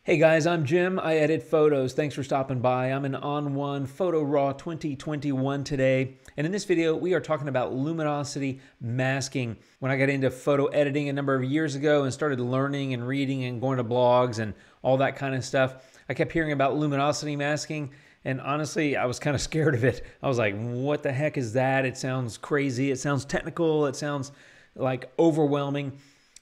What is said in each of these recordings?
Hey guys, I'm Jim. I edit photos. Thanks for stopping by. I'm in On1 Photo Raw 2021 today. And in this video, we are talking about luminosity masking. When I got into photo editing a number of years ago and started learning and reading and going to blogs and all that kind of stuff, I kept hearing about luminosity masking. And honestly, I was kind of scared of it. I was like, what the heck is that? It sounds crazy. It sounds technical. It sounds like overwhelming.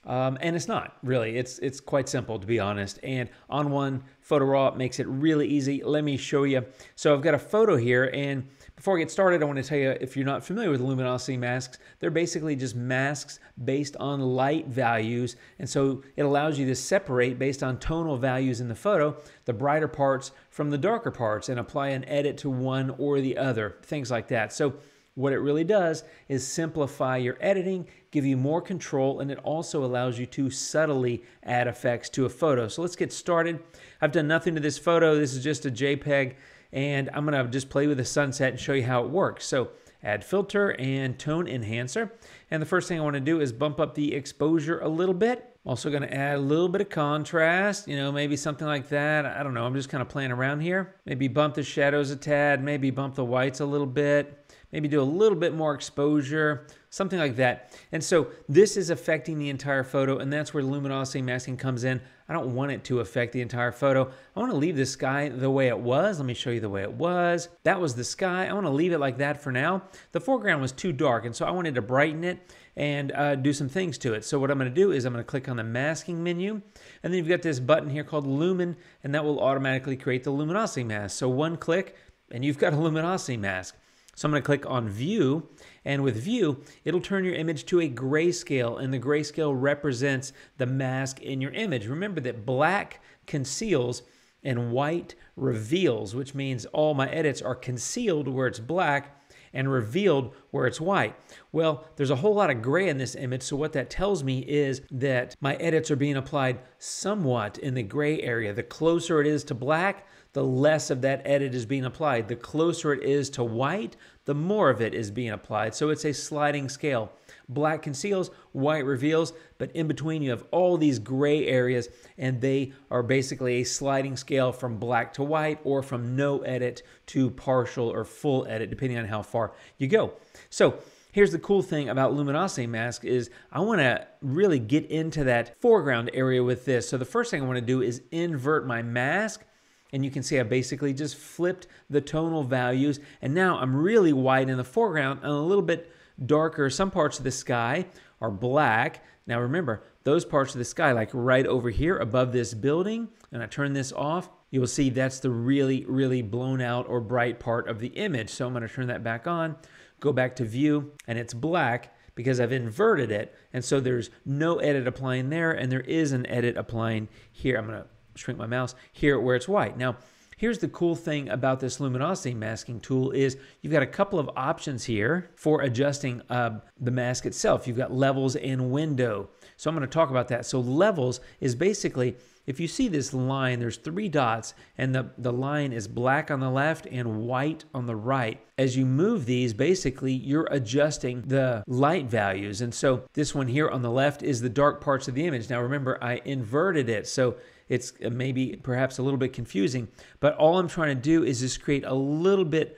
And it's not really. It's quite simple, to be honest. And On1 Photo Raw makes it really easy. Let me show you. So I've got a photo here, and before I get started, I want to tell you, if you're not familiar with luminosity masks, they're basically just masks based on light values. And so it allows you to separate, based on tonal values in the photo, the brighter parts from the darker parts and apply an edit to one or the other, things like that. So what it really does is simplify your editing, give you more control, and it also allows you to subtly add effects to a photo. So let's get started. I've done nothing to this photo. This is just a JPEG, and I'm going to just play with the sunset and show you how it works. So add filter and tone enhancer. And the first thing I want to do is bump up the exposure a little bit. I'm also going to add a little bit of contrast, maybe something like that. I don't know. I'm just kind of playing around here. Maybe bump the shadows a tad, maybe bump the whites a little bit. Maybe do a little bit more exposure, something like that. And so this is affecting the entire photo, and that's where luminosity masking comes in. I don't want it to affect the entire photo. I want to leave the sky the way it was. Let me show you the way it was. That was the sky. I want to leave it like that for now. The foreground was too dark, and so I wanted to brighten it and do some things to it. So what I'm going to do is I'm going to click on the masking menu, and then you've got this button here called Lumen, and that will automatically create the luminosity mask. So one click, and you've got a luminosity mask. So I'm going to click on View, and with View, it'll turn your image to a grayscale, and the grayscale represents the mask in your image. Remember that black conceals and white reveals, which means all my edits are concealed where it's black and revealed where it's white. Well, there's a whole lot of gray in this image, so what that tells me is that my edits are being applied somewhat in the gray area. The closer it is to black, the less of that edit is being applied. The closer it is to white, the more of it is being applied. So it's a sliding scale. Black conceals, white reveals, but in between you have all these gray areas, and they are basically a sliding scale from black to white or from no edit to partial or full edit, depending on how far you go. So here's the cool thing about luminosity mask is I want to really get into that foreground area with this. So the first thing I want to do is invert my mask. And you can see I basically just flipped the tonal values. And now I'm really white in the foreground and a little bit darker. Some parts of the sky are black. Now remember, those parts of the sky, like right over here above this building, and I turn this off, you will see that's the really, really blown out or bright part of the image. So I'm going to turn that back on, go back to View, and it's black because I've inverted it. And so there's no edit applying there, and there is an edit applying here. I'm going to shrink my mouse here where it's white. Now, here's the cool thing about this luminosity masking tool is you've got a couple of options here for adjusting the mask itself. You've got levels and window. So I'm going to talk about that. So levels is basically, if you see this line, there's three dots, and the line is black on the left and white on the right. As you move these, basically, you're adjusting the light values. And so this one here on the left is the dark parts of the image. Now remember, I inverted it, so it's maybe perhaps a little bit confusing, but all I'm trying to do is just create a little bit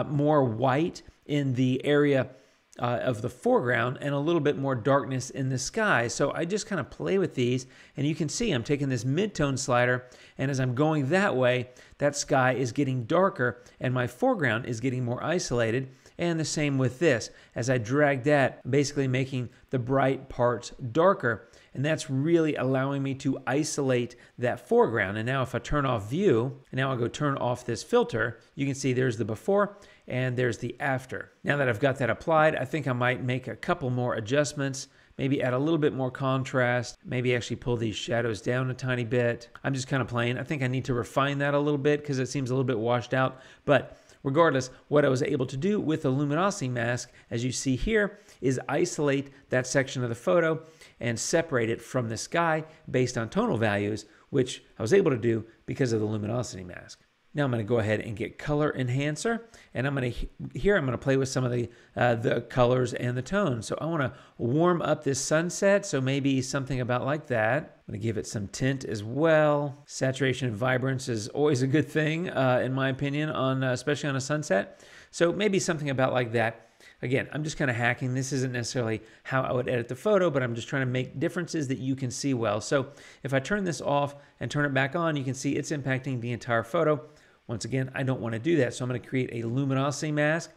more white in the area of the foreground and a little bit more darkness in the sky. So I just kind of play with these, and you can see I'm taking this mid-tone slider, and as I'm going that way, that sky is getting darker and my foreground is getting more isolated. And the same with this. As I drag that, basically making the bright parts darker. And that's really allowing me to isolate that foreground. And now if I turn off View, and now I'll go turn off this filter, you can see there's the before and there's the after. Now that I've got that applied, I think I might make a couple more adjustments, maybe add a little bit more contrast, maybe actually pull these shadows down a tiny bit. I'm just kind of playing. I think I need to refine that a little bit because it seems a little bit washed out. But regardless, what I was able to do with the luminosity mask, as you see here, is isolate that section of the photo and separate it from the sky based on tonal values, which I was able to do because of the luminosity mask. Now I'm going to go ahead and get color enhancer, and I'm going to play with some of the colors and the tones. So I want to warm up this sunset, so maybe something about like that. I'm going to give it some tint as well. Saturation and vibrance is always a good thing, in my opinion, especially on a sunset. So maybe something about like that. Again, I'm just kind of hacking. This isn't necessarily how I would edit the photo, but I'm just trying to make differences that you can see well. So if I turn this off and turn it back on, you can see it's impacting the entire photo. Once again, I don't want to do that, so I'm going to create a luminosity mask.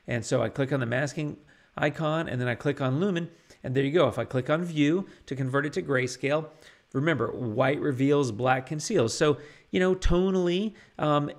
And so I click on the masking icon, and then I click on lumen, and there you go. If I click on view to convert it to grayscale, remember, white reveals, black conceals. So, tonally,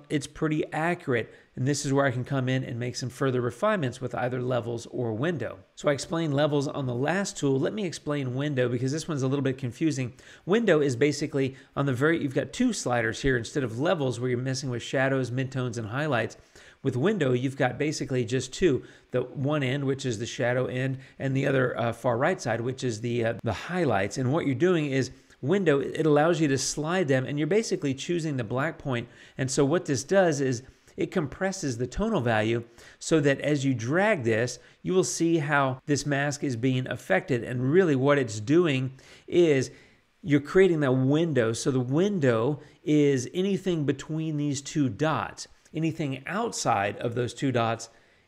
it's pretty accurate. And this is where I can come in and make some further refinements with either levels or window. So I explained levels on the last tool. Let me explain window, because this one's a little bit confusing. Window is basically on you've got two sliders here instead of levels where you're messing with shadows, midtones, and highlights. With window, you've got basically just two. The one end, which is the shadow end, and the other far right side, which is the highlights. And what you're doing is window, it allows you to slide them, and you're basically choosing the black point. And so what this does is it compresses the tonal value so that as you drag this, you will see how this mask is being affected. And really what it's doing is you're creating that window. So the window is anything between these two dots. Anything outside of those two dots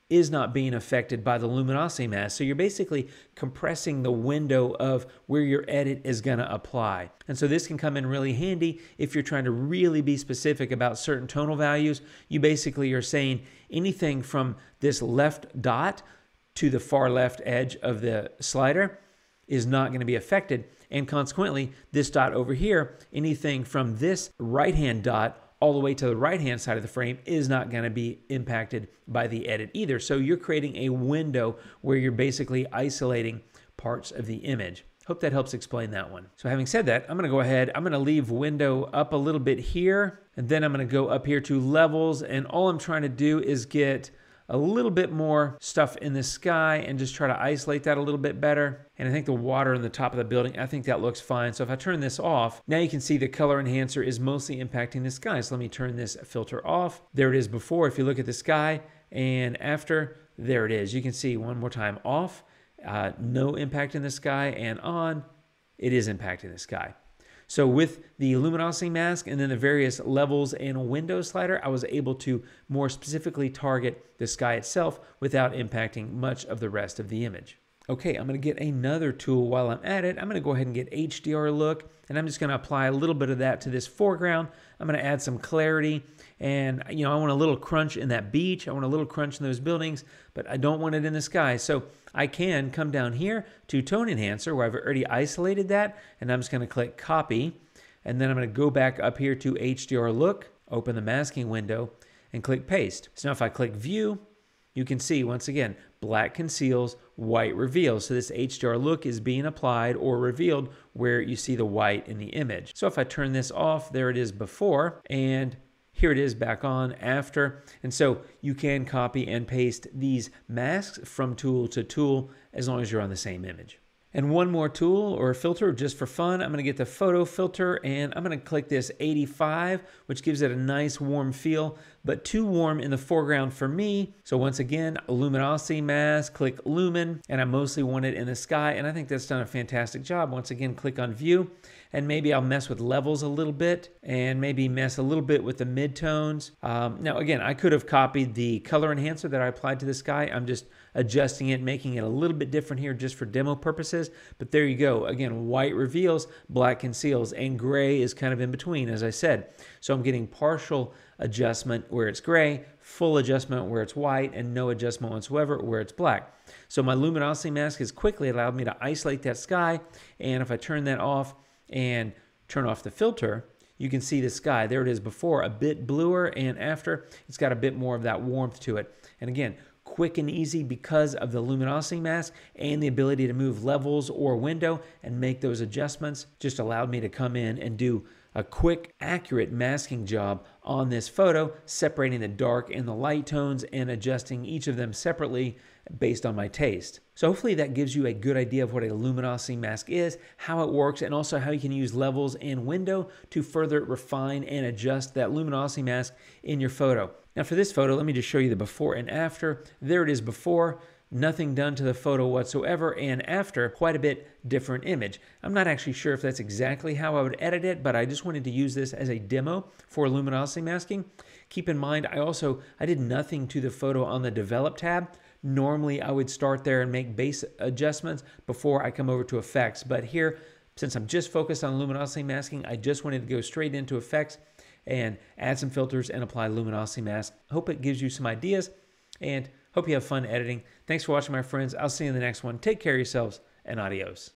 is not being affected by the luminosity mask. So you're basically compressing the window of where your edit is going to apply. And so this can come in really handy if you're trying to really be specific about certain tonal values. You basically are saying anything from this left dot to the far left edge of the slider is not going to be affected. And consequently, this dot over here, anything from this right-hand dot all the way to the right-hand side of the frame is not going to be impacted by the edit either. So you're creating a window where you're basically isolating parts of the image. Hope that helps explain that one. So having said that, I'm going to go ahead, I'm going to leave window up a little bit here, and then I'm going to go up here to levels, and all I'm trying to do is get a little bit more stuff in the sky and just try to isolate that a little bit better. And I think the water in the top of the building, I think that looks fine. So if I turn this off, now you can see the color enhancer is mostly impacting the sky. So let me turn this filter off. There it is before. If you look at the sky and after, there it is. You can see one more time off, no impact in the sky, and on, it is impacting the sky. So with the luminosity mask and then the various levels and window slider, I was able to more specifically target the sky itself without impacting much of the rest of the image. Okay, I'm going to get another tool while I'm at it. I'm going to go ahead and get HDR look, and I'm just going to apply a little bit of that to this foreground. I'm going to add some clarity, and I want a little crunch in that beach. I want a little crunch in those buildings, but I don't want it in the sky. So I can come down here to Tone Enhancer where I've already isolated that, and I'm just going to click Copy, and then I'm going to go back up here to HDR Look, open the masking window, and click Paste. So now if I click View, you can see, once again, black conceals, white reveals. So this HDR look is being applied or revealed where you see the white in the image. So if I turn this off, there it is before, and here it is back on after. And so you can copy and paste these masks from tool to tool as long as you're on the same image. And one more tool or filter just for fun. I'm going to get the photo filter, and I'm going to click this 85, which gives it a nice warm feel, but too warm in the foreground for me. So once again, a luminosity mask, click lumen, and I mostly want it in the sky, and I think that's done a fantastic job. Once again, click on view, and maybe I'll mess with levels a little bit, and maybe mess a little bit with the midtones. Now again, I could have copied the color enhancer that I applied to the sky. I'm just adjusting it, making it a little bit different here just for demo purposes. But there you go. Again, white reveals, black conceals, and gray is kind of in between, as I said. So I'm getting partial adjustment where it's gray, full adjustment where it's white, and no adjustment whatsoever where it's black. So my luminosity mask has quickly allowed me to isolate that sky. And if I turn that off and turn off the filter, you can see the sky. There it is before, a bit bluer, and after, it's got a bit more of that warmth to it. And again, quick and easy because of the luminosity mask and the ability to move levels or window and make those adjustments. Just allowed me to come in and do a quick, accurate masking job on this photo, separating the dark and the light tones and adjusting each of them separately based on my taste. So hopefully that gives you a good idea of what a luminosity mask is, how it works, and also how you can use levels and window to further refine and adjust that luminosity mask in your photo. Now for this photo, let me just show you the before and after. There it is before. Nothing done to the photo whatsoever, and after, quite a bit different image. I'm not actually sure if that's exactly how I would edit it, but I just wanted to use this as a demo for luminosity masking. Keep in mind, I did nothing to the photo on the Develop tab. Normally, I would start there and make base adjustments before I come over to Effects, but here, since I'm just focused on luminosity masking, I just wanted to go straight into Effects and add some filters and apply luminosity mask. Hope it gives you some ideas, and hope you have fun editing. Thanks for watching, my friends. I'll see you in the next one. Take care of yourselves, and adios.